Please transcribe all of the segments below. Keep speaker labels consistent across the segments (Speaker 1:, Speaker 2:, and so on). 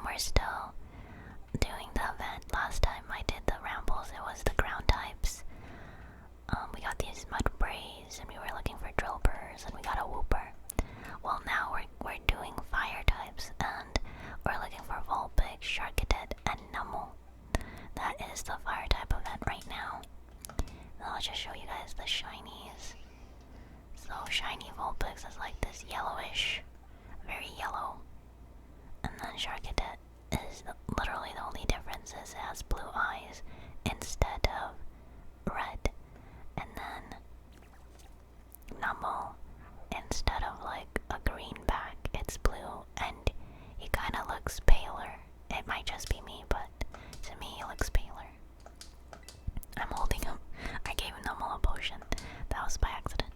Speaker 1: We're still doing the event. Last time I did the rambles, it was the ground types. We got these mud brays, and we were looking for drillburs, and we got a whooper. Well, now we're doing fire types, and we're looking for Vulpix, Charcadet, and Numel. That is the fire type event right now. Now I'll just show you guys the shinies. So shiny Vulpix is like this yellowish, very yellow, and then Charcadet is literally the only difference is it has blue eyes instead of red, and then Numel, instead of like a green back, it's blue, and he kind of looks paler. It might just be me, but to me he looks paler. I'm holding him. I gave Numel a potion. That was by accident.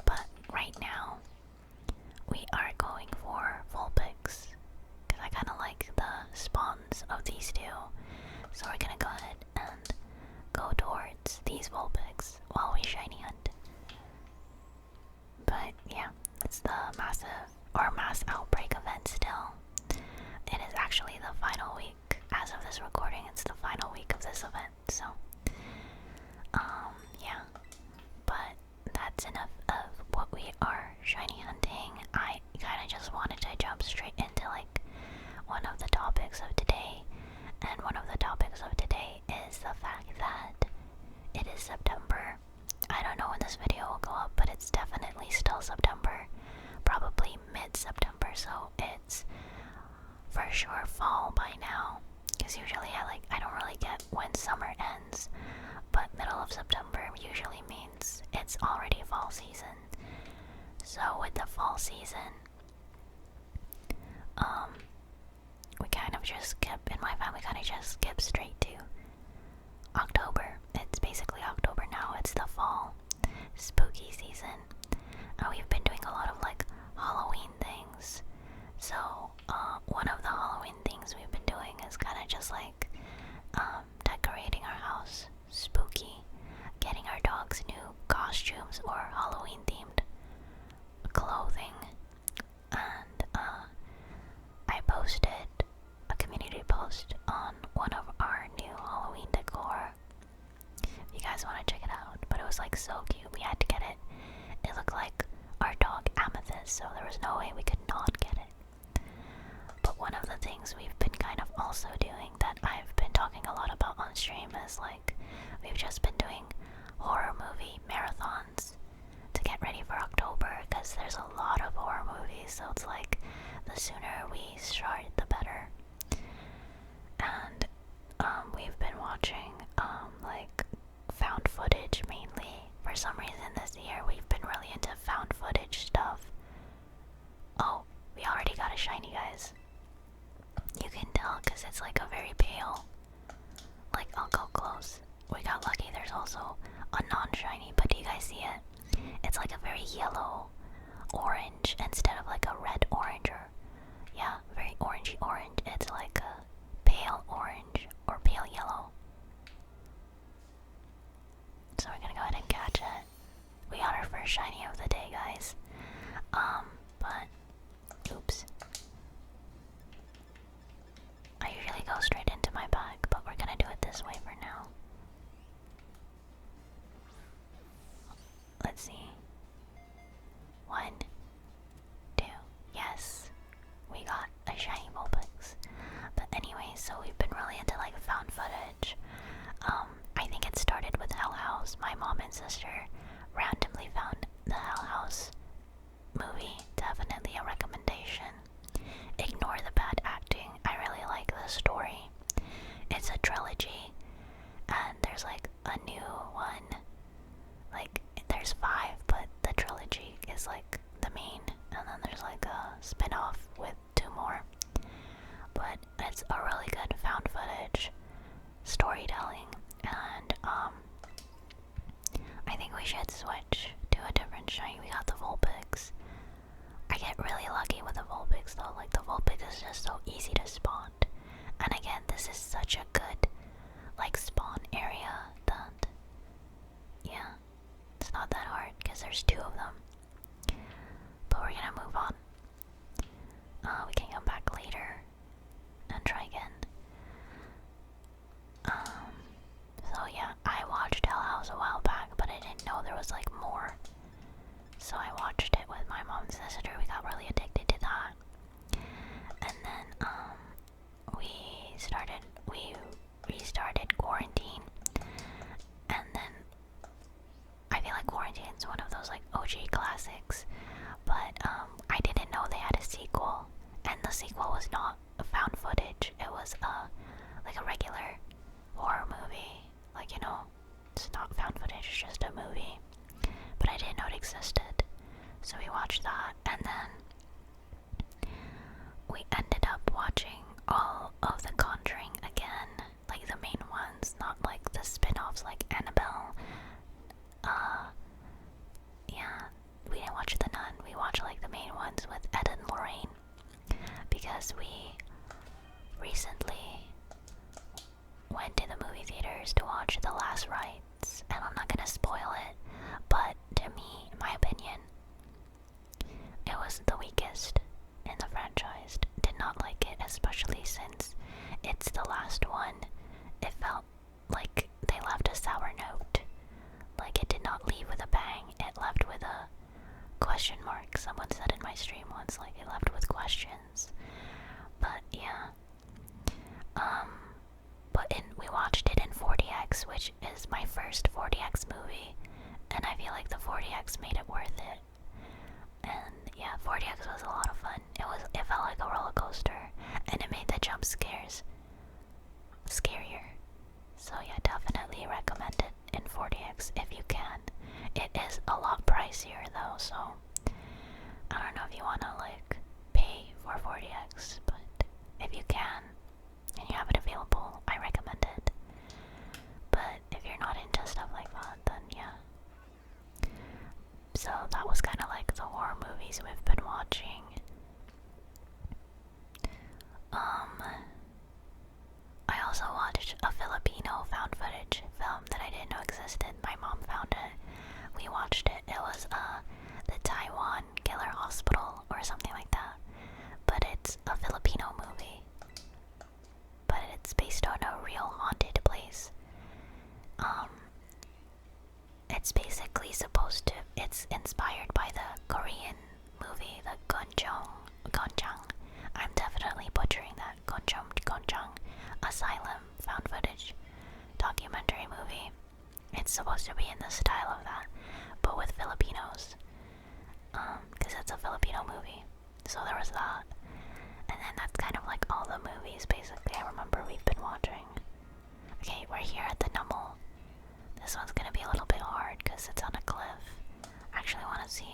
Speaker 1: But right now, we are going for Vulpix, because I kind of like the spawns of these two. So we're gonna go ahead and go towards these Vulpix while we shiny hunt. But yeah, it's the mass outbreak event still. It is actually the final week. As of this recording, it's the final week of this event, so yeah. But that's enough of what we are shiny hunting. I kinda just wanted to jump straight into like one of the topics of today. And one of the topics of today is the fact that it is September. I don't know when this video will go up, but it's definitely still September. Probably mid-September, so it's for sure fall by now. Because usually I don't really get when summer ends, but middle of September usually means it's already fall season. So with the fall season, we kind of just skip, in my family kind of just skip straight to October. It's basically October now, it's the fall spooky season. We've been doing a lot of like Halloween things. So one of the Halloween things we've been doing is kind of just like decorating our house spooky, getting our dogs new costumes or Halloween themed clothing. And I posted a community post on one of our new Halloween decor. If you guys want to check it out, but it was like so cute. We had to get it. It looked like our dog Amethyst, so there was no way we could not get it. But one of the things we've been kind of also doing that I've been talking a lot about on stream is like we've just been doing horror movie marathons to get ready for October, because there's a lot of horror movies, so it's like the sooner we start the better. And we've been watching like found footage mainly. For some reason this year we've been really into found footage stuff. Oh, we already got a shiny, guys. You can tell because it's like a very pale, like I'll go close. We got lucky. There's also a non-shiny, but do you guys see it? It's like a very yellow orange instead of like a red orange, or yeah, very orangey orange. It's like a pale orange or pale yellow. So we're gonna go ahead and catch it. We got our first shiny of the day, guys. But oops. I usually go straight into my bag, but we're gonna do it this way for now. Let's see. 1, 2, yes. We got a shiny Vulpix. But anyway, so we've been really into like found footage. I think it started with Hell House. My mom and sister randomly found the Hell House movie. Definitely a recommendation. Ignore the bad acting. I really like the story. It's a trilogy, and there's like a new one. Like there's 5, but the trilogy is like the main, and then there's like a spin-off with 2 more. But it's a really good found footage storytelling, and I think we should switch to a different shiny. We got the Vulpix. I get really lucky with the Vulpix though. Like the Vulpix is just so easy to spawn, and again, this is such a good like spawn area that yeah, it's not that hard because there's 2 of them. But we're gonna move on. We can come back later sequel was not a found footage. It was like a regular horror movie. Like, you know, it's not found footage, it's just a movie. But I didn't know it existed. So we watched that, and then we ended up watching all of The Conjuring again. Like the main ones, not like the spin-offs like Annabelle. Yeah, we didn't watch The Nun. We watched like the main ones with Ed and Lorraine. Because we recently went to the movie theaters to watch The Last Rites, and I'm not gonna spoil it, but to me, in my opinion, it was the weakest in the franchise. Did not like it, especially since it's the last one. It felt like they left a sour note. Like it did not leave with a bang, it left with a question mark. Someone said in my stream once, like, it left with questions. But yeah. We watched it in 40x, which is my first 40x movie, and I feel like the 40x made it worth it. And yeah, 40x was a lot of fun. It felt like a roller coaster, and it made the jump scares scarier. So yeah, definitely recommend it in 40x if you can. It is a lot pricier though, so I don't know if you wanna like pay for 40x, but if you can and you have it available, I recommend it. But if you're not into stuff like that, then yeah. So that was kind of like the horror movies we've been watching. I also watched a Filipino found footage film that I didn't know existed. My mom found it. We watched it. It was the Taiwan Killer Hospital or something like that. But it's a Filipino movie. But it's based on a real haunted place. It's basically supposed to, it's inspired by the Korean movie, the Gonjang. I'm definitely butchering that. Gonjang Asylum found footage documentary movie. It's supposed to be in the style of that, but with Filipinos. Because it's a Filipino movie. So there was that. And then that's kind of like all the movies basically I remember we've been watching. Okay, we're here at the Numel. This one's gonna be a little bit hard because it's on a cliff. I actually want to see.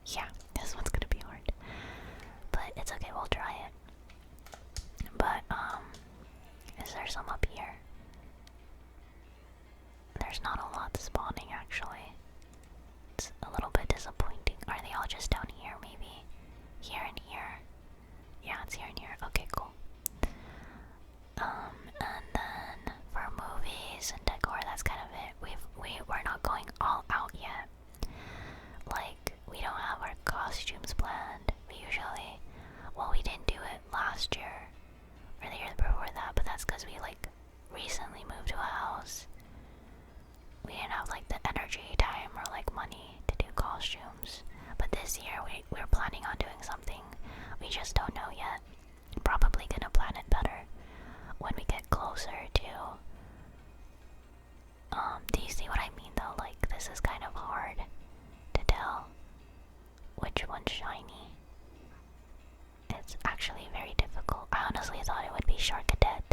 Speaker 1: Yeah, this one's gonna be hard. But it's okay, we'll try it. But, is there some up here? There's not a lot spawning actually. It's a little bit disappointing. Are they all just down here maybe? Here and here? Yeah, it's here and here. Okay, cool. And then for movies and decor, that's kind of it. We're not going all out yet. Like, we don't have our costumes planned. We didn't do it last year or the year before that, but that's because we like recently moved to a house. We didn't have like the energy, time, or like money to do costumes. But this year we're planning on doing something. We just don't know yet. Probably gonna plan it better when we get closer to. Do you see what I mean though? Like, this is kind of hard to tell which one's shiny. It's actually very difficult. I honestly thought it would be Charcadet,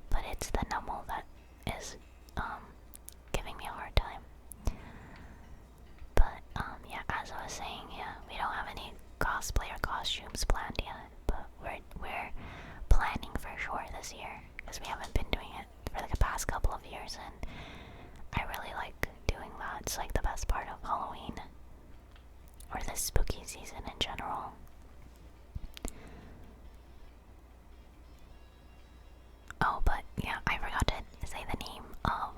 Speaker 1: but it's the Numel that is giving me a hard time. But yeah, as I was saying, yeah, we don't have any cosplay or costumes planned yet, but we're planning for sure this year because we haven't been doing it for like the past couple of years, and I really like doing that. It's like the best part of Halloween or the spooky season in general. Oh, but yeah, I forgot to say the name of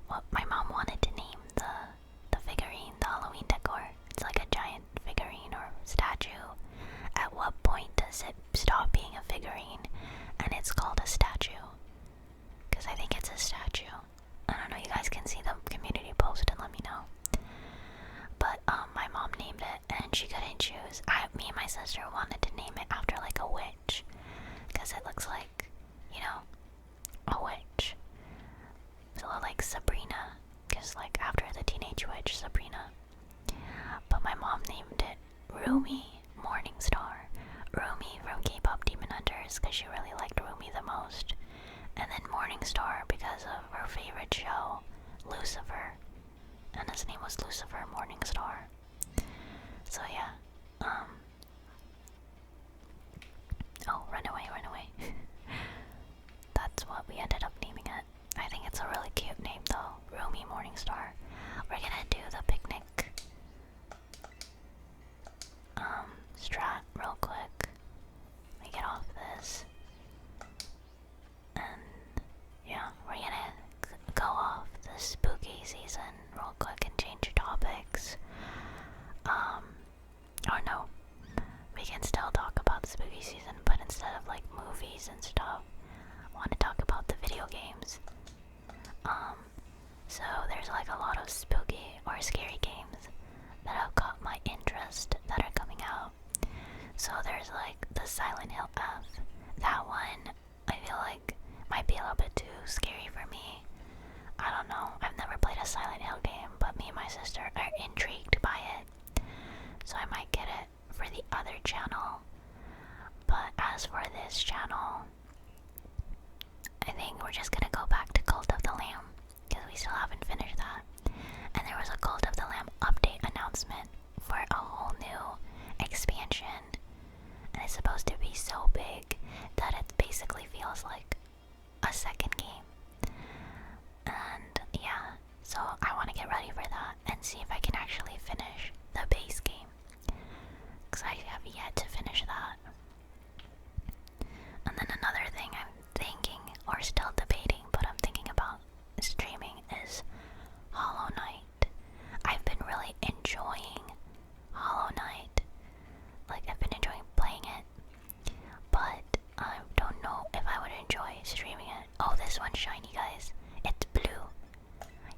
Speaker 1: what my mom wanted to name the figurine, the Halloween decor. It's like a giant figurine or statue. At what point does it stop being a figurine and it's called a statue? Because I think it's a statue. I don't know, you guys can see the community post and let me know. But my mom named it and she couldn't Rumi, Morningstar. Rumi from K-pop Demon Hunters because she really liked Rumi the most. And then Morningstar because of her favorite show, Lucifer. And his name was Lucifer Morningstar. So yeah, oh, run away, run away. That's what we ended up naming it. I think it's a really cute name though, Rumi Morningstar. We're gonna do the picnic strat real quick. Let me get off this. And yeah, we're gonna go off the spooky season real quick and change topics. Or no, we can still talk about the spooky season, but instead of like movies and stuff, I want to talk about the video games. So there's like a lot of spooky or scary games that have caught my interest that are coming out. So there's like the Silent Hill F. That one I feel like might be a little bit too scary for me. I don't know. I've never played a Silent Hill game, but me and my sister are intrigued by it. So I might get it for the other channel. But as for this channel, I think we're just gonna go back to Cult of the Lamb because we still haven't finished that. And there was a Cult of the Lamb update announcement for a whole new expansion. And it's supposed to be so big that it basically feels like a second game. And yeah, so I want to get ready for that and see if I can actually finish the base game. Because I have yet to finish that. And then another thing I'm thinking, or still debating, but I'm thinking about streaming is Hollow Knight. I've been really enjoying Hollow Knight. Like, I've been enjoying playing it, but I don't know if I would enjoy streaming it. Oh, this one's shiny, guys. It's blue.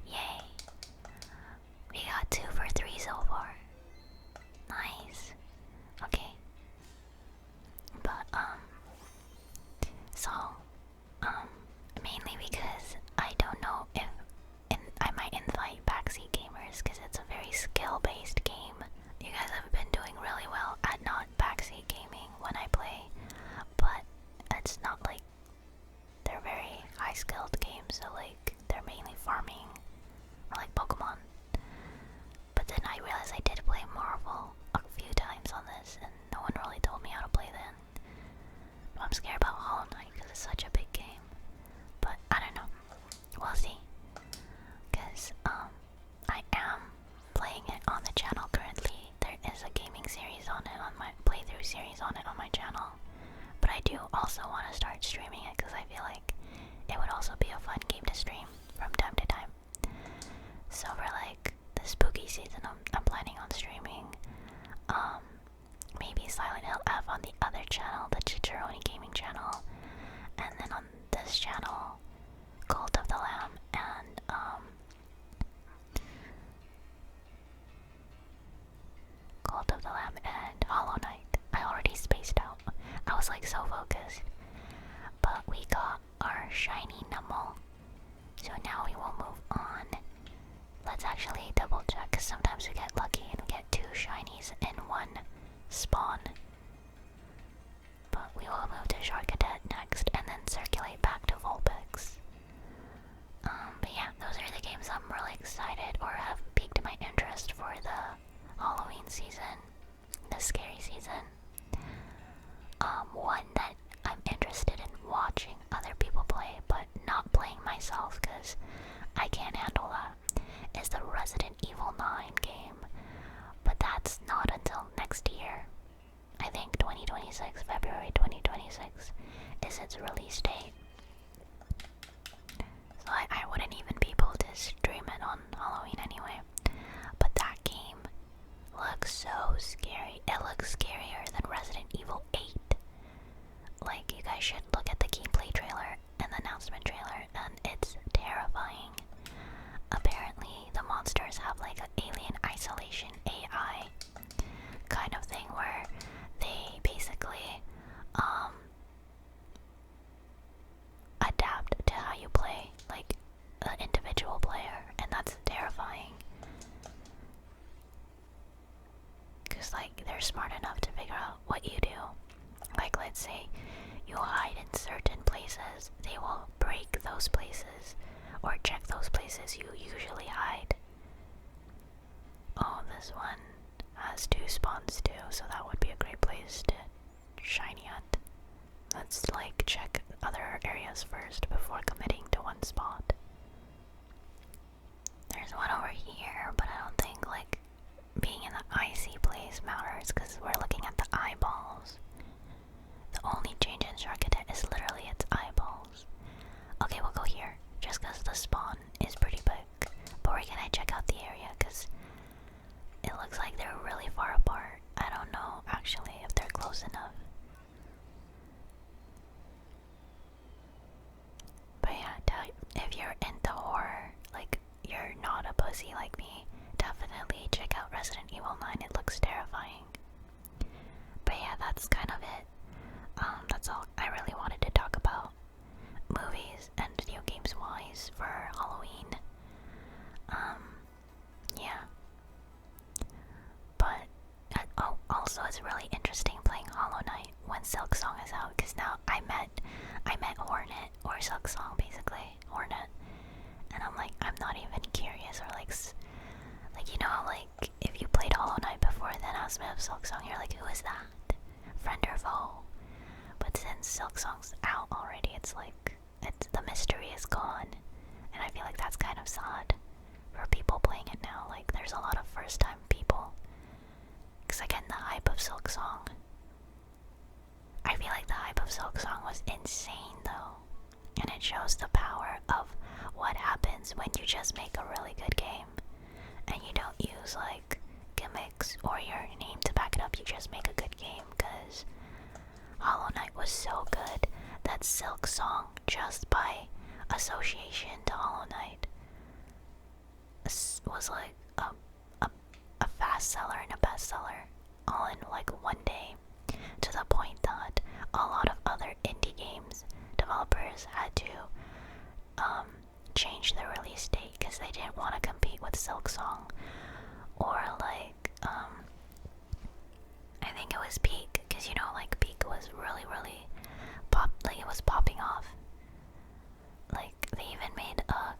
Speaker 1: Yay. We got 2 for 3 so far. Nice. Okay. But, so, mainly because I don't know if I might invite backseat gamers because it's a very skill-based game. You guys have been doing really well at not backseat gaming when I play, but it's not like they're very high-skilled games, so like they're mainly farming or like Pokemon. But then I realized I did play Marvel a few times on this, and no one really told me how to play then. I'm scared about Hollow Knight because it's such a big game. But I don't know. We'll see. Because I am playing it on the channel currently. There is a gaming series on it, on my playthrough series on it on my channel. But I do also want to start streaming it because I feel like it would also be a fun game to stream from time to time. So for like the spooky season, I'm planning on streaming maybe Silent Hill F on the other channel, the Chicharoni Gaming channel, and then on this channel, Cult of the Lamb and Cult of the Lamb and Hollow Knight. I already spaced out. I was like so focused. But we got our shiny Numel. So now we will move on. Let's actually double check because sometimes we get lucky and we get 2 shinies in one spawn. But we will move to Charcadet next and then circulate back to Vulpix. But yeah, those are the games I'm really excited or have piqued my interest for the Halloween season, the scary season. One that I'm interested in watching other people play but not playing myself because I can't handle that is the Resident Evil 9 game. But that's not until next year. I think 2026, February 2026 is its release date. So I wouldn't even be able to stream it on Halloween anyway. But that game looks so scary. It looks scarier than Resident Evil 8. Like, you guys should look at the gameplay trailer and the announcement trailer, and it's terrifying. Apparently, the monsters have like an alien isolation AI kind of thing where they basically adapt to how you play, like an individual player, and that's terrifying. Because because like they're smart enough to figure out what you do. Like let's say you hide in certain places, they will break those places or check those places you usually hide. Oh, this one has 2 spawns too, so that would be a great place to shiny hunt. Let's like check other areas first before committing to one spot. There's one over here, but I don't think like being in the icy place matters because we're looking at the eyeballs. The only change in Charcadet is literally its eyeballs. Okay, we'll go here just because the spawn is pretty big. But we're gonna check out the area because it looks like they're really far apart. I don't know actually if they're close enough. But yeah, if you're into horror, like you're not a pussy like me, definitely check out Resident Evil 9. It looks terrifying. But yeah, that's kind of it. That's all I really wanted to talk about. Movies and video games wise for Halloween. Yeah. But oh, also it's really interesting playing Hollow Knight when Silk Song is out, because now I met Hornet, or Silk Song basically, Hornet, and I'm like, I'm not even curious, or like you know, like if you played Hollow Knight before then asked me of Silk Song, you're like, who is that? Friend or foe? But since Silk Song's out already, it's like the mystery is gone, and I feel like that's kind of sad for people playing it now. Like there's a lot of first time people, because again the hype of Silk Song, I feel like the hype of Silk Song was insane though, and it shows the power of what happens when you just make a really good game and you don't use like gimmicks or your name to back it up. You just make a good game, because Hollow Knight was so good that Silk Song, just by association to Hollow Knight, was like a fast seller and a bestseller all in like one day, to the point that a lot of other indie games developers had to change their release date because they didn't want to compete with Silk Song. Or like I think it was Peak, because you know like Peak was really it was popping off. Like they even made a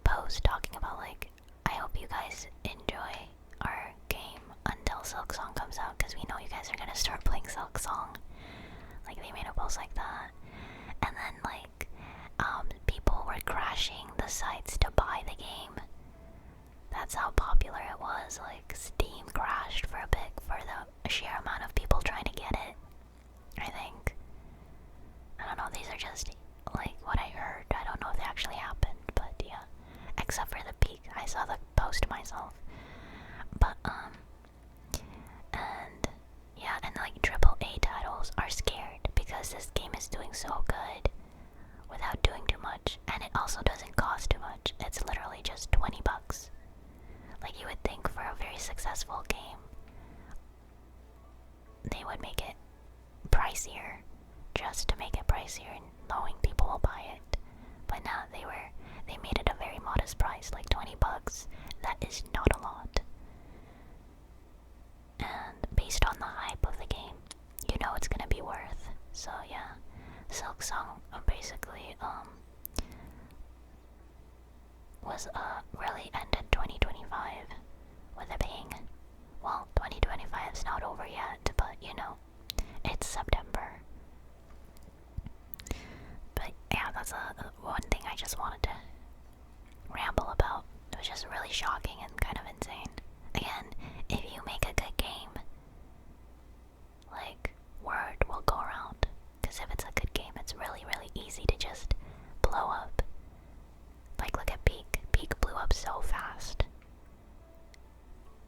Speaker 1: post talking about like, I hope you guys enjoy our game until Silk Song comes out, because we know you guys are gonna start playing Silk Song. Like they made a post like that, and then like people were crashing the sites to buy the game. That's how popular it was. Like Steam crashed for a bit for the sheer amount of people trying to get it, I think. I don't know, these are just like what I heard. I don't know if they actually happened, but yeah. Except for the Peak, I saw the post myself. But and yeah, and like AAA titles are scared because this game is doing so good without doing too much, and it also doesn't cost too much. It's literally just $20. Like you would think for a very successful game they would make it pricier, just to make it pricier and knowing people will buy it. But no, they made it a very modest price, like $20. That is not a lot. And based on the hype of the game, you know it's gonna be worth. So yeah, Silk Song basically was really ended 2025 with a bang. Well, 2025 is not over yet, but you know, it's September. But yeah, that's one thing I just wanted to ramble about. It was just really shocking and kind of insane. Again, if you make a good game, like, word will go around. Because if it's a good game, it's really easy to just blow up. Like, look at Peak. Peak blew up so fast.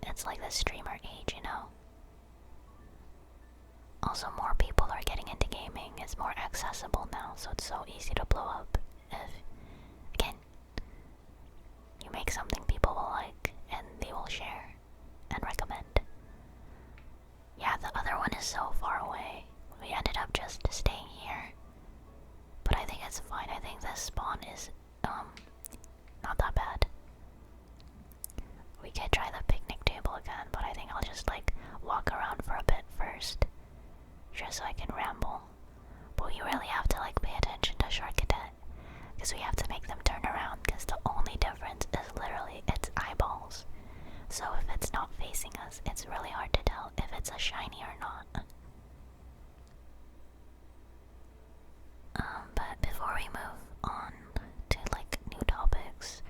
Speaker 1: It's like the streamer age, you know? Also, more people are getting into gaming. It's more accessible now, so it's so easy to blow up. If, again, you make something people will like, and they will share and recommend. Yeah, the other one is so far away. We ended up just staying here. But I think it's fine. I think this spawn is, not that bad. We could try the picnic table again, but I think I'll just, like, walk around just so I can ramble. But you really have to like pay attention to Charcadet, because we have to make them turn around, because the only difference is literally its eyeballs. So if it's not facing us, it's really hard to tell if it's a shiny or not. But before we move on to like new topics,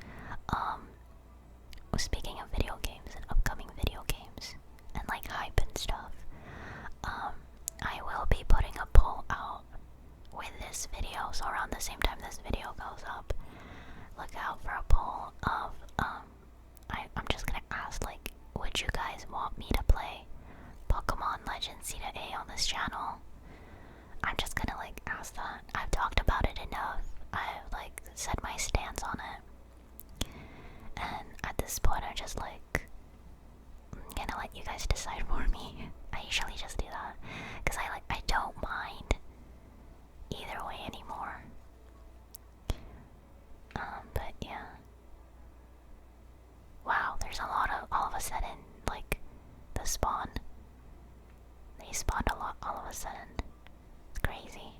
Speaker 1: speaking of video games and upcoming video games and like hype and stuff, I will be putting a poll out with this video, so around the same time this video goes up, look out for a poll of, I'm just gonna ask, like, would you guys want me to play Pokemon Legends C to A on this channel? I'm just gonna, like, ask that. I've talked about it enough. I've, like, said my stance on it. And at this point, I'm just, like, I'm gonna let you guys decide for me. I usually just do that, because I don't mind either way anymore. But yeah. Wow, there's a lot of, all of a sudden, like, the spawn. They spawned a lot all of a sudden. It's crazy.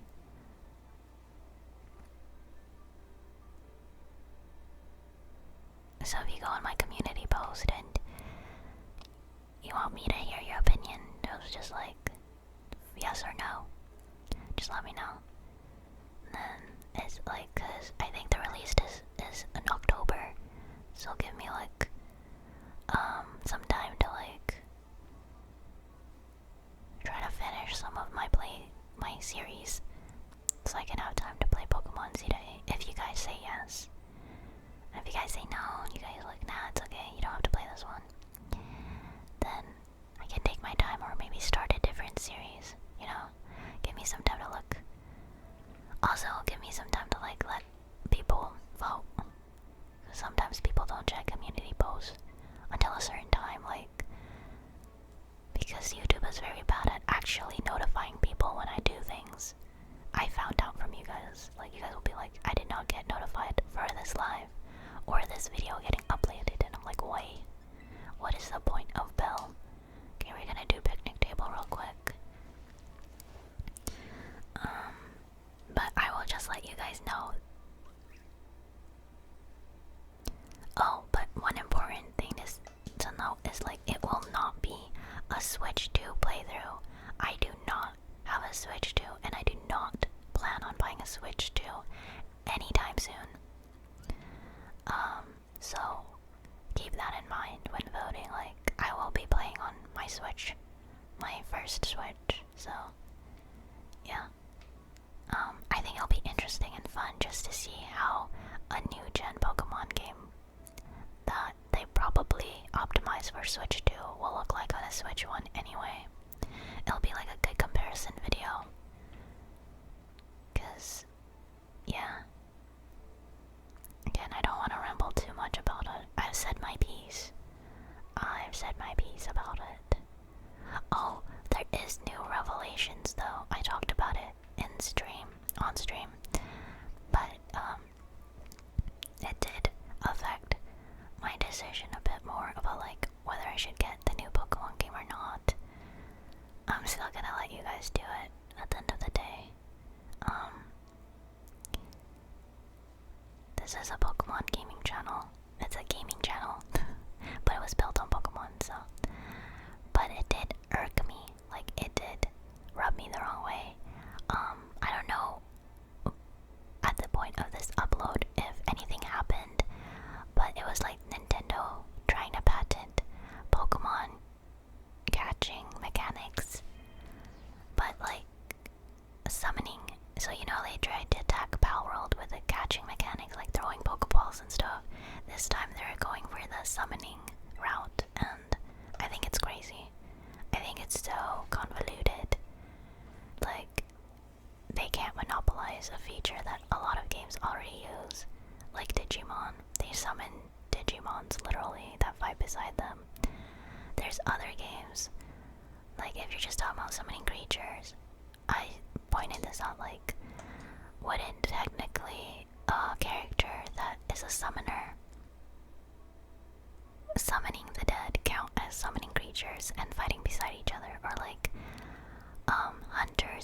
Speaker 1: So if you go on my community post and you want me to hear your opinion, it was just like, yes or no, just let me know. And then it's like, cause I think the release is in October, so give me like some time to like try to finish some of my series, so I can have time to play Pokemon Z if you guys say yes. And if you guys say no, you guys are like, nah, it's okay, you don't have to play this one, then I can take my time or maybe start a different series, you know? Give me some time to look. Also, give me some time to like let people vote. Sometimes people don't check community posts until a certain time, like, because YouTube is very bad at actually notifying people when I do things. I found out from you guys, like, you guys will be like, I did not get notified for this live or this video getting uploaded, and I'm like, wait, what is the point of bell? Okay, we're gonna do picnic table real quick. But I will just let you guys know. Oh, but one important thing is to note is like, it will not be a Switch 2 playthrough. I do not have a Switch 2, and I do not plan on buying a Switch 2 anytime soon. So keep that in mind when voting. Like, I will be playing on my Switch, my first Switch, so yeah. I think it'll be interesting and fun just to see how a new gen Pokemon game that they probably optimized for Switch 2 will look like on a Switch 1 anyway. It'll be like a good comparison video. Cause, yeah. Again, I don't want to ramble too much about it. I've said my piece. I've said my piece about it. Oh, there is new revelations though. I talked about it on stream. But, it did affect my decision a bit more about like whether I should get the new Pokemon game or not. I'm still gonna let you guys do it at the end of the day. This is a Pokemon gaming channel. It's a gaming channel, but it was built on Pokemon, so. But it did irk me, like it did rub me the wrong way. I don't know at the point of this upload if anything happened, but it was like Nintendo trying to patent Pokemon catching mechanics, but like summoning. So you know they tried to attack Palworld with a catching mechanic, like throwing Pokeballs and stuff. This time they're going for the summoning route, and I think it's crazy. I think it's so convoluted. Like, they can't monopolize a feature that a lot of games already use. Like Digimon. They summon Digimons literally that fight beside them. There's other games, like if you're just talking about summoning creatures, I pointed this out, like, wouldn't technically a character that is a summoner summoning the dead count as summoning creatures and fighting beside each other? Or like hunters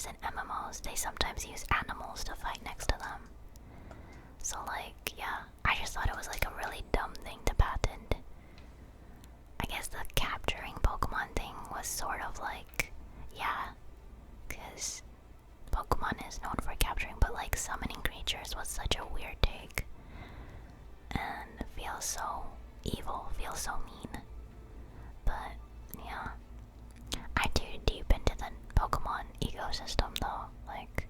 Speaker 1: Pokeballs, they sometimes use animals to fight next to them. So like, yeah, I just thought it was like a really dumb thing to patent. I guess the capturing Pokemon thing was sort of like, yeah, because Pokemon is known for capturing, but like summoning creatures was such a weird take. And feels so evil, feels so mean. But, yeah. I do deep into the Pokemon ecosystem though, like,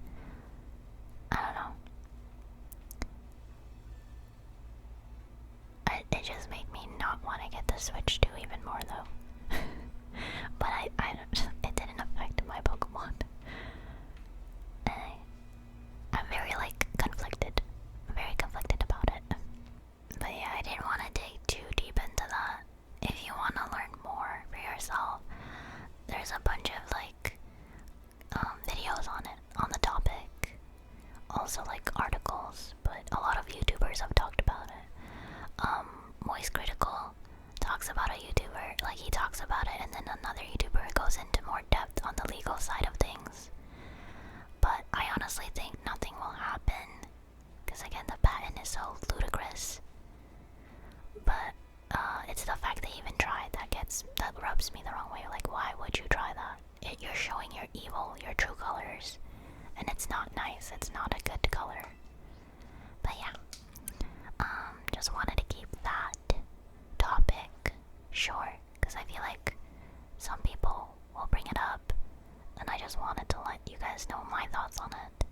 Speaker 1: I don't know. It just made me not want to get the Switch 2 even more though. But it didn't affect my Pokemon. I'm very like conflicted. I'm very conflicted about it. But yeah, I didn't want to dig too deep into that. If you want to learn more for yourself, there's a bunch of like videos on it, on the topic. Also like articles, but a lot of YouTubers have talked about it. Moist Critical talks about a YouTuber, like he talks about it, and then another YouTuber goes into more depth on the legal side of things. But I honestly think nothing will happen, because again, the patent is so ludicrous. But it's the fact they even tried that rubs me the wrong way. Like, why would you try that? You're showing your evil, your true colors, and it's not nice. It's not a good color. But yeah, just wanted to keep that topic short, because I feel like some people will bring it up, and I just wanted to let you guys know my thoughts on it.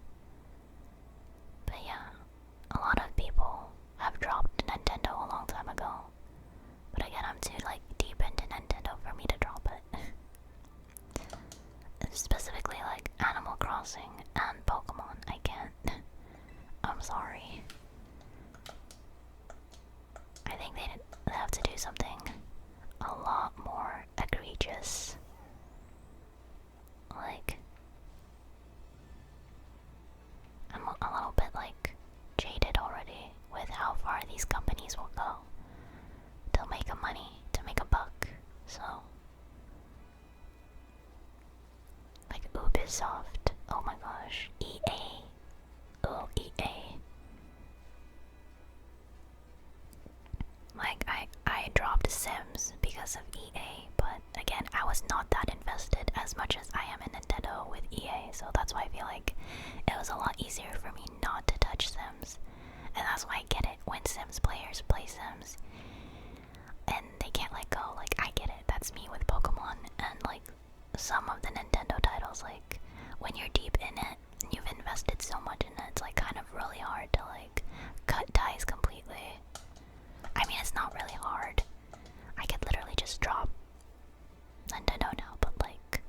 Speaker 1: But yeah, a lot of people have dropped Nintendo a long time ago, but again, I'm too like deep into Nintendo for me to drop it. Specifically like Animal Crossing and Pokemon, I can't. I'm sorry. I think they have to do something a lot more egregious. Like, I'm a little bit like jaded already with how far these companies will go to make to make a buck. So, like Ubisoft, oh my gosh, EA, oh EA. Like, I dropped Sims because of EA, but again, I was not that invested as much as I am in Nintendo with EA, so that's why I feel like it was a lot easier for me not to touch Sims. And that's why I get it when Sims players play Sims and they can't let go. Like, I get it. That's me with Pokemon and like some of the Nintendo titles. Like, when you're deep in it and you've invested so much in it, it's like kind of really hard to like cut ties completely. I mean, it's not really hard. I could literally just drop Nintendo now, but like,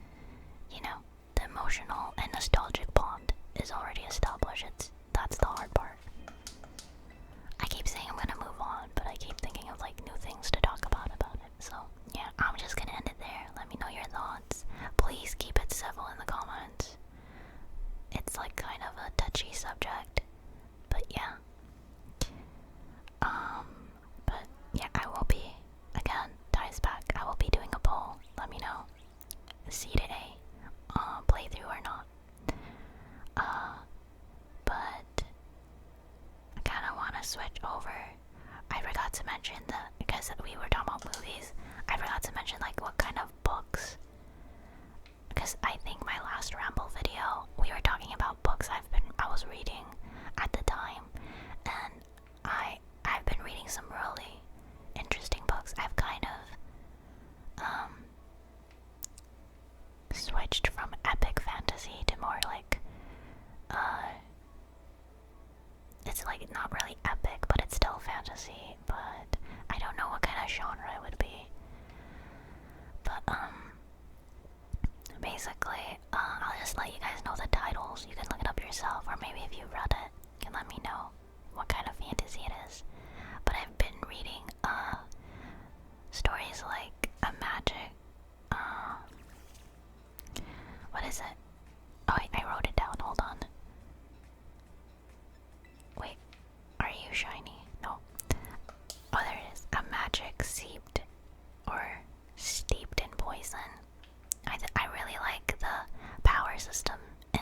Speaker 1: you know, the emotional and nostalgic bond is already established. That's the hard part. I keep saying I'm gonna move on, but I keep thinking of like new things to talk about it. So yeah, I'm just gonna end it there. Let me know your thoughts. Please keep it civil in the comments. It's like kind of a touchy subject, but yeah. But yeah, I will be, again, ties back, I will be doing a poll. Let me know. C to A, playthrough or not. But I kinda wanna switch over. I forgot to mention that, because we were talking about movies, I forgot to mention like what kind of books. Because I think my last Ramble video, we were talking about books I was reading at the time, and I've been reading some really interesting books. I've kind of switched from epic fantasy to more like it's like not really epic, but it's still fantasy, but I don't know what kind of genre it would be. But basically, I'll just let you guys know the titles. You can look it up yourself, or maybe if you read it, you can let me know what kind of fantasy it is. But I've been reading stories like a magic what is it? Oh, I wrote it down, hold on. Wait, are you shiny? No. Oh, there it is. A magic seeped or steeped in poison. I really like the power system in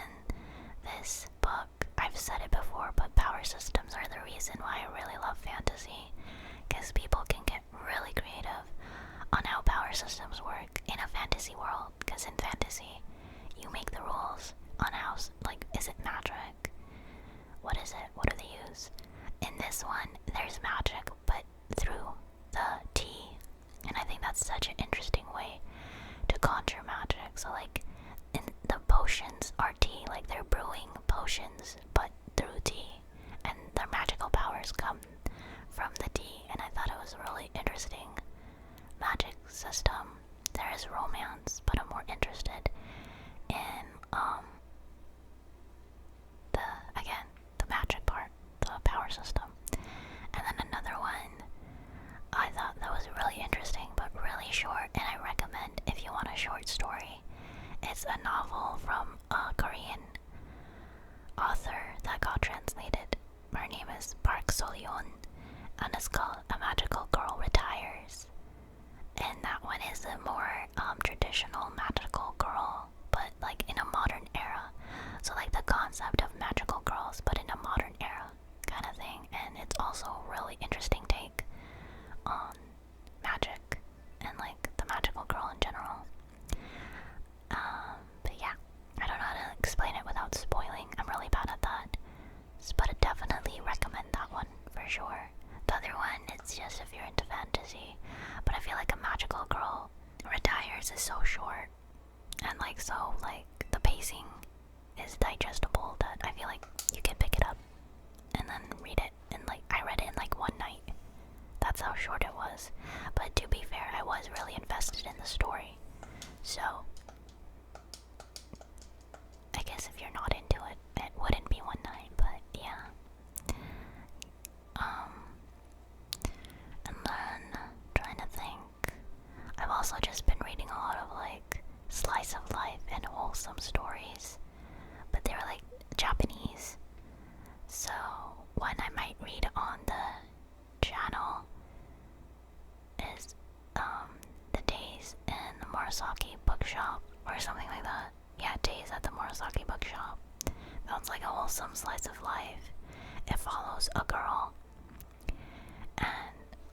Speaker 1: you make the rules on how, like, is it magic? What is it? What do they use? In this one, there's magic, but through the tea. And I think that's such an interesting way to conjure magic. So, like, in the potions are tea, like they're brewing potions, but through tea. And their magical powers come from the tea. And I thought it was a really interesting magic system. There is romance, but I'm more interested in, the magic part, the power system. And then another one I thought that was really interesting, but really short, and I recommend if you want a short story. It's a novel from a Korean author that got translated. Her name is Park Sol-yeon, and it's called A Magical Girl Retires. And that one is a more traditional magical girl, but like in a modern era. So like the concept of magical girls, but in a modern era kind of thing. And it's also a really interesting take on magic and like the magical girl in general. But yeah, I don't know how to explain it without spoiling. I'm really bad at that. But I definitely recommend that one for sure. The other one, it's just if you're into fantasy. But I feel like A Magical Girl Retires is so short. And like so, like, the pacing is digestible that I feel like you can pick it up and then read it. And like, I read it in like one night. That's how short it was. But to be fair, I was really invested in the story. So, I guess if you're not into it, it wouldn't be one night, but yeah. And then, trying to think, I've also just been reading a lot of like slice of life and wholesome stories, but they were like Japanese. So, one I might read on the channel is The Days in the Murasaki Bookshop, or something like that. Yeah, Days at the Murasaki Bookshop. Sounds like a wholesome slice of life. It follows a girl and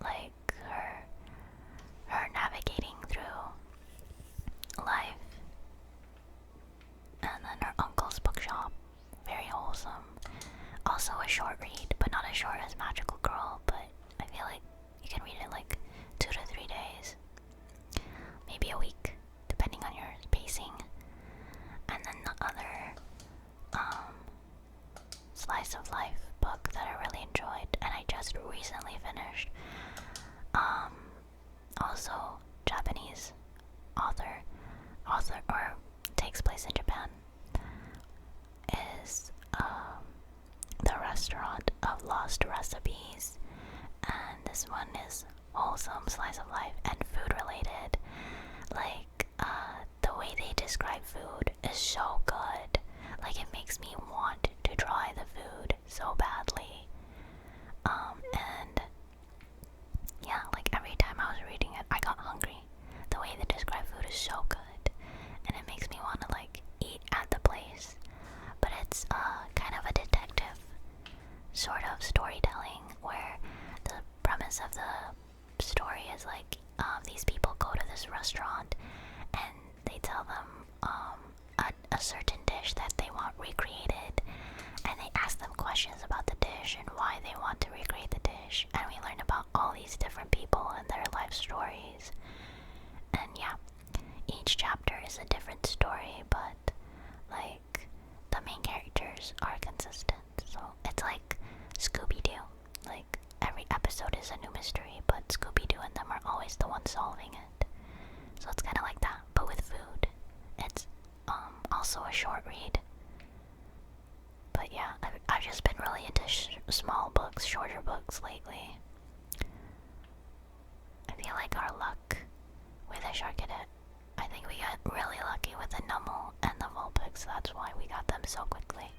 Speaker 1: like her navigating through life, and then her uncle's bookshop. Very wholesome. Also a short read, but not as short as Magical Girl, but I feel like you can read it like 2 to 3 days, maybe a week, depending on your pacing. And then the other slice of life book that I really enjoyed, and I just recently finished, also Japanese author or takes place in Japan, is The Restaurant of Lost Recipes. And this one is wholesome slice of life and food related. Like, the way they describe food is so good. Like, it makes me want to try the food so badly. And yeah, like every time I was reading it, I got hungry. The way they describe food is so good, and it makes me want to like eat at the place. But it's kind of a detective sort of storytelling, where the premise of the story is like these people go to this restaurant and they tell them a certain dish that they want recreated, and they ask them questions about the dish and why they want to recreate the dish, and we learn about all these different people and their life stories. And yeah, each chapter is a different story, but like the main characters are consistent. So it's like Scooby-Doo. Like every episode is a new mystery, but Scooby-Doo and them are always the ones solving it. So it's kind of like that, but with food. It's also a short read. But yeah, I've just been really into small books, shorter books lately. I feel like our luck with the Charcadet, I think we got really lucky with the Numel and the Vulpix. That's why we got them so quickly.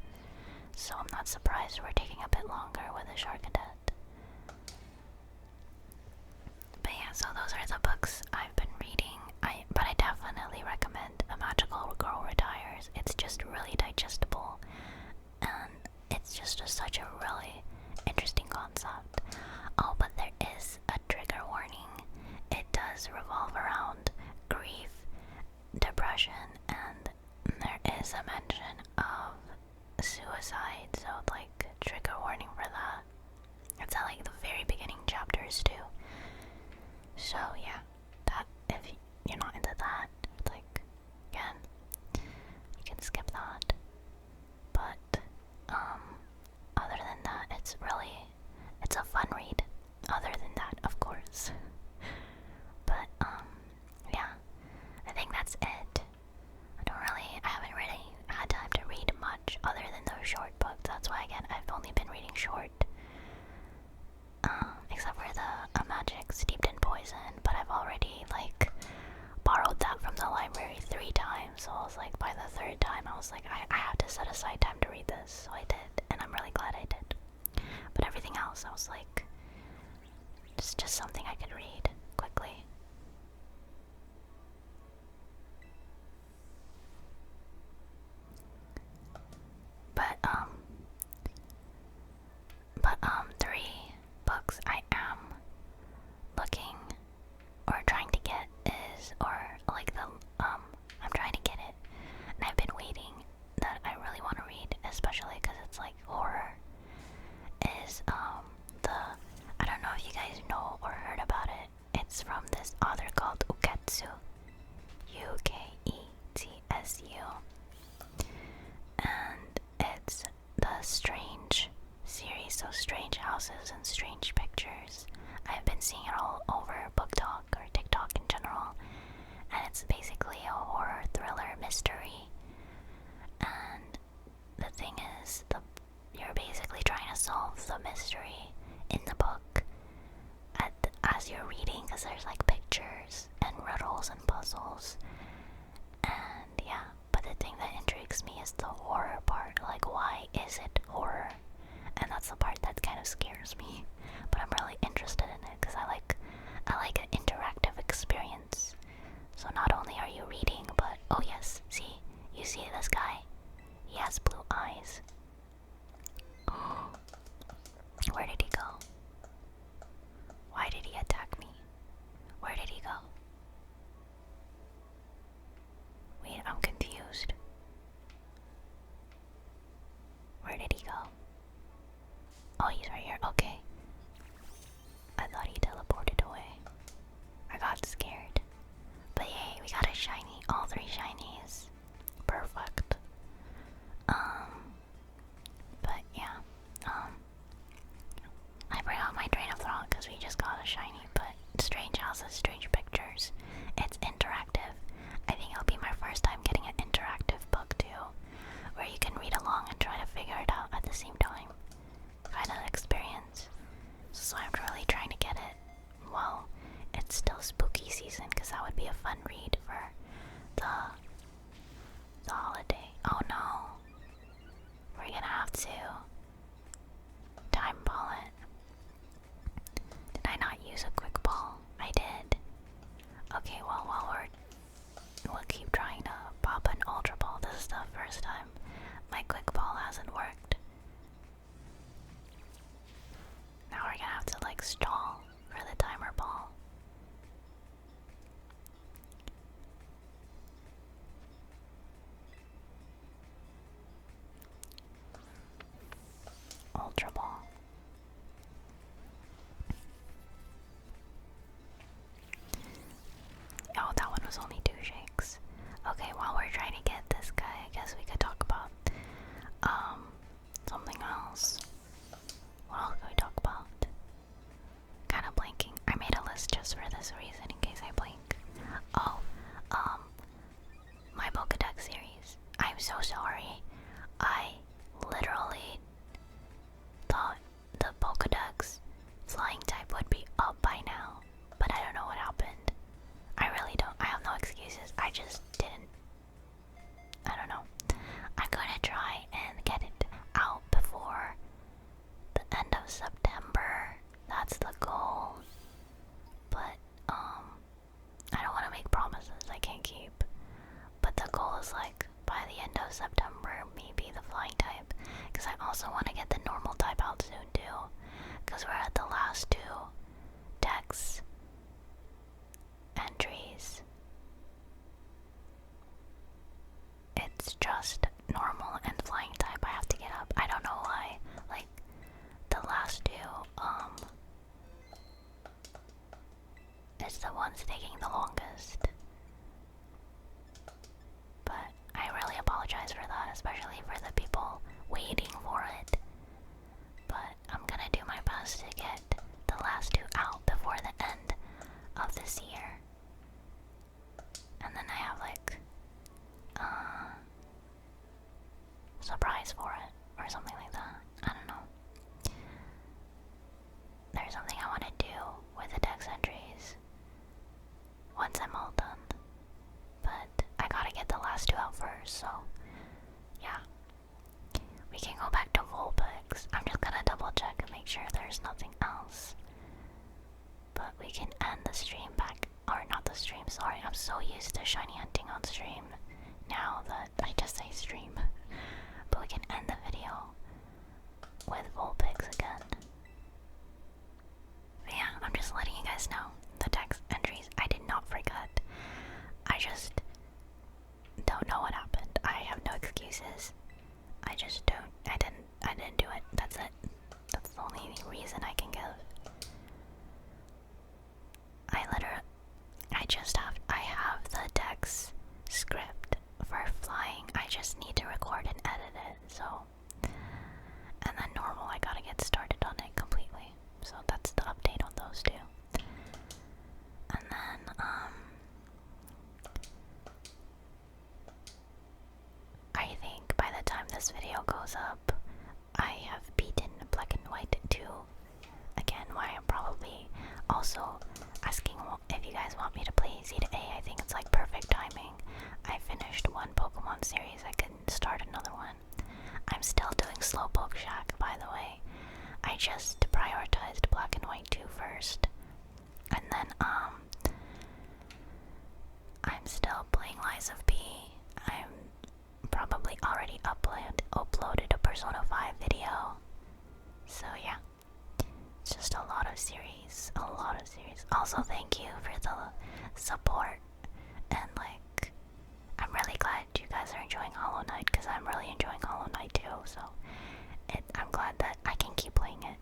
Speaker 1: So I'm not surprised we're taking a bit longer with the Charcadet. But yeah, so those are the books I've been reading. But I definitely recommend A Magical Girl Retires. It's just really digestible, and it's just such a really interesting concept. Oh, but there is a trigger warning. It does revolve around grief, depression, and there chapters too. So yeah, that if you're not into that, like, again, you can skip that. But other than that, it's a fun read. Other than that, of course. But yeah, I think that's it. I haven't really had time to read much other than those short books. That's why, again, I've only been reading short. Except for the Magic Steeped in Poison, but I've already, like, borrowed that from the library 3 times, so I was like, by the 3rd time, I was like, I have to set aside time to read this, so I did, and I'm really glad I did. But everything else, I was like, it's just something I could read quickly. But 3 books I am looking or trying to get is, or like I'm trying to get it, and I've been waiting, that I really want to read, especially because it's like horror, is I don't know if you guys know or heard about it. It's from this author called Uketsu, Uketsu, and it's the Strange series, so Strange Houses and Strange Pictures. I've been seeing it all over Book Talk or TikTok in general, and it's basically a horror thriller mystery. And the thing is, you're basically trying to solve the mystery in the book as you're reading, because there's like pictures and riddles and puzzles. And yeah, but the thing that intrigues me is the horror part. Like, why is it horror? And that's the part that kind of scares me. But I'm really interested in it because I like an interactive experience. So not only are you reading, but oh yes, you see this guy? He has blue eyes. Where did he go? Why did he attack me? Where did he go? Wait, I'm confused. Where did he go? Oh, he's right here. Okay. I thought he teleported away. I got scared. But yay, we got a shiny. All 3 shinies. Perfect. But yeah. I forgot my train of thought because we just got a shiny, but Strange Houses, Strange Pictures. It's interactive. I think it'll be my first time getting an interactive book too, where you can read along and try to figure it out at the same time. Kind of experience. So I'm really trying to get it while it's still spooky season, because that would be a fun read for the holiday. Oh no. We're gonna have to time ball it. Did I not use a quick ball? I did. Okay, well, we'll keep trying to pop an ultra ball. This is the first time my quick ball hasn't worked. Now we're gonna have to like stall for the timer ball. Ultra ball. Oh, that one was only 2 shakes. Okay, while we're trying to get this guy, I guess we could talk about something else. What else can we talk about? Kind of blanking. I made a list just for this reason, in case I blink. Oh, my Pokédex series. I'm so sorry. I literally thought the Pokédex flying type would be up by now, but I don't know what happened. I really don't. I have no excuses. I just didn't. I don't know. I'm gonna try and get it out before the end of September. That's the goal. But I don't want to make promises I can't keep. But the goal is like by the end of September, maybe the flying type. Because I also want to get the normal type out soon too. Because we're at the last 2 decks entries. It's just normal and flying type I have to get up. I don't know why. Like the last 2 so yeah. We can go back to Vulpix. I'm just gonna double check and make sure there's nothing else. But we can end the stream back, or not the stream, sorry. I'm so used to shiny hunting on stream now that I just say stream. But we can end the video with Vulpix again. But yeah, I'm just letting you guys know the text entries. I did not forget. I just don't know what happened. I have no excuses. I just don't. I didn't do it. That's it. That's the only reason I can give. I have the text script for flying. I just need to record and edit it. So, and then normal, I gotta get started on it completely. So that's the update on those two. And then, I think by the time this video goes up, I have beaten Black and White 2. Again, why I'm probably also asking if you guys want me to play Z to A. I think it's like perfect timing. I finished one Pokemon series, I can start another one. I'm still doing Slowpoke Shack, by the way. I just prioritized Black and White 2 first. And then, I'm still playing Lies of P. I'm probably already uploaded a Persona 5 video. So yeah. It's just a lot of series. Also, thank you for the support. And like, I'm really glad you guys are enjoying Hollow Knight, because I'm really enjoying Hollow Knight too. So I'm glad that I can keep playing it,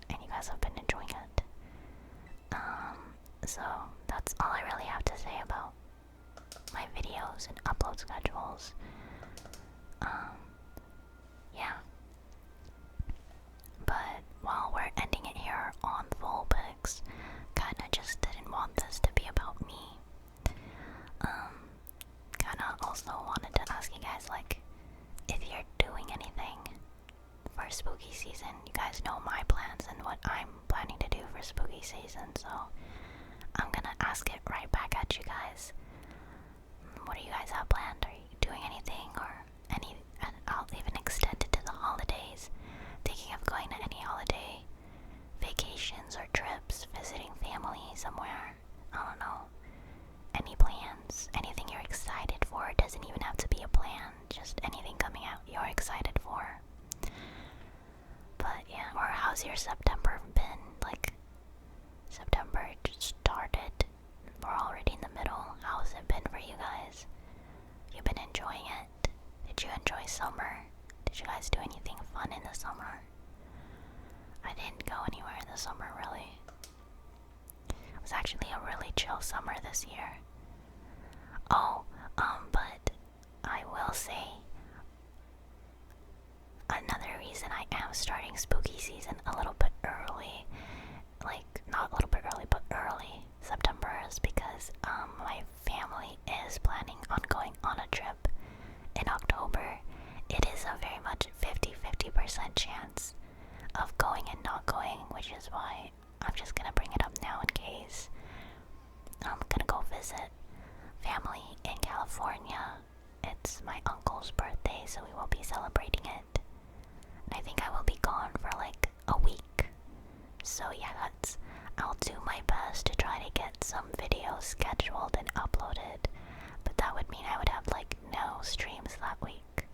Speaker 1: and you guys have been enjoying it. So that's all I really have to say about my videos and upload schedules. Yeah. But while we're ending it here on Vulpix, kinda just didn't want this to be about me. Kinda also wanted to ask you guys, like, if you're doing anything for spooky season. You guys know my plans and what I'm planning to do for spooky season, so I'm gonna ask it right back at you guys. What do you guys have planned? Are you doing anything, or any? And I'll even extend it to the holidays. Thinking of going to any holiday vacations or trips, visiting family somewhere. I don't know. Any plans? Anything you're excited for? It doesn't even have to be a plan. Just anything coming out you're excited for. But yeah, or how's your September been? Like, September just started. We're already in the middle. How's it been for you guys? You been enjoying it? Did you enjoy summer? Did you guys do anything fun in the summer? I didn't go anywhere in the summer, really. It was actually a really chill summer this year. Oh, but I will say, another reason I am starting spooky season a little bit early, like, not a little bit early, but early September, is because, my family is planning on going on a trip in October. It is a very much 50-50% chance of going and not going, which is why I'm just gonna bring it up now in case. I'm gonna go visit family in California. It's my uncle's birthday, so we will be celebrating it. And I think I will be gone for like a week. So yeah, I'll do my best to try to get some videos scheduled and uploaded. But that would mean I would have like no streams that week.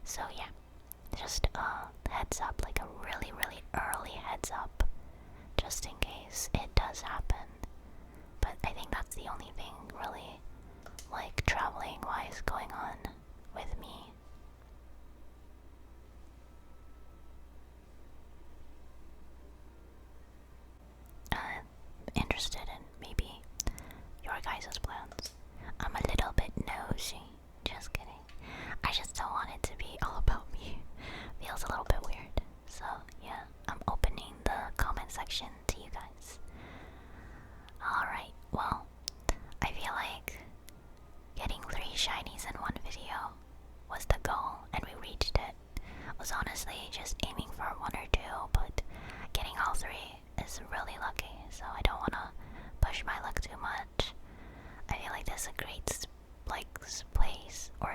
Speaker 1: So yeah, just heads up, like a really, really early heads up, just in case it does happen. But I think that's the only thing really, like, traveling wise going on with me. Interested in maybe your guys' plans. I'm a little bit nosy. Just kidding. I just don't want it to be all about me. Feels a little bit weird. So yeah, I'm opening the comment section to you guys. Alright, well, I feel like getting 3 shinies in one video was the goal, and we reached it. I was honestly just aiming for 1 or 2, but getting all 3 is really lucky, so I don't want to push my luck too much. I feel like this is a great place, or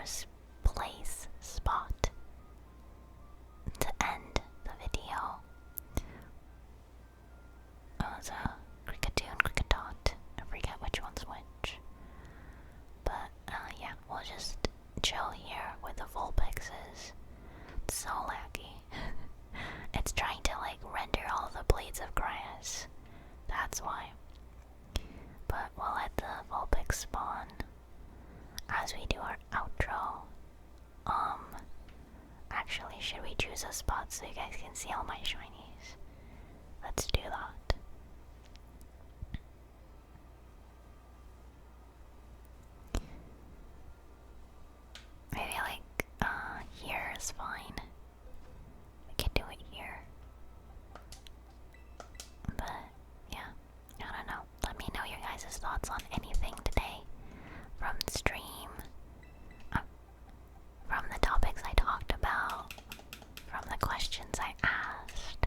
Speaker 1: should we choose a spot so you guys can see all my shinies? Let's do that. Maybe like, here is fine. We can do it here. But, yeah, I don't know. Let me know your guys' thoughts on anything today. From the stream, from the topics I talked about, from the questions I asked.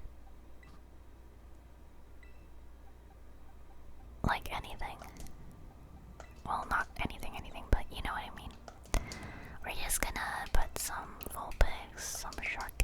Speaker 1: Like anything. Well, not anything, but you know what I mean. We're just gonna put some Vulpix, some Charcadet,